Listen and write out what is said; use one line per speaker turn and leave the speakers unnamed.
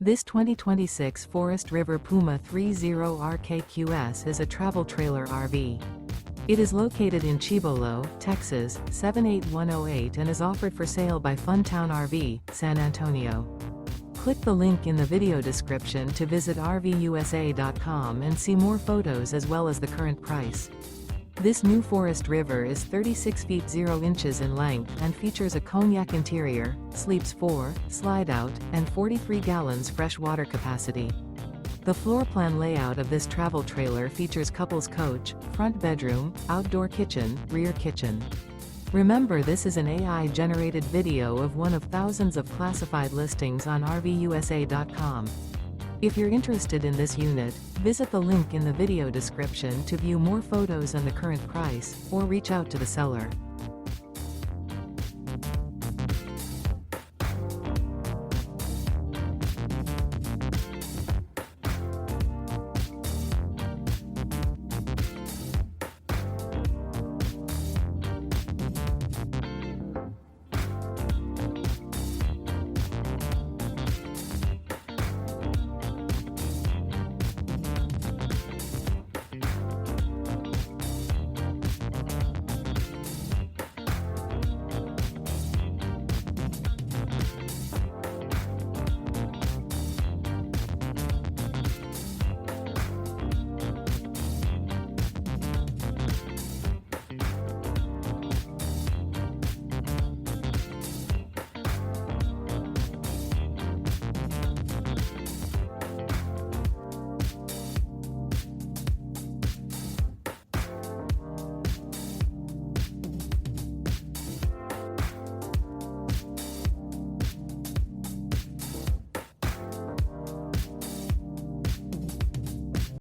This 2026 Forest River Puma 30RKQS is a travel trailer RV. It is located in Cibolo, Texas, 78108 and is offered for sale by Funtown RV, San Antonio. Click the link in the video description to visit RVUSA.com and see more photos as well as the current price. This new Forest River is 36 feet 0 inches in length and features a COGNAC interior, sleeps 4, slide-out, and 43 gallons fresh water capacity. The floor plan layout of this travel trailer features couples coach, front bedroom, outdoor kitchen, rear kitchen. Remember, this is an AI-generated video of one of thousands of classified listings on RVUSA.com. If you're interested in this unit, visit the link in the video description to view more photos and the current price, or reach out to the seller.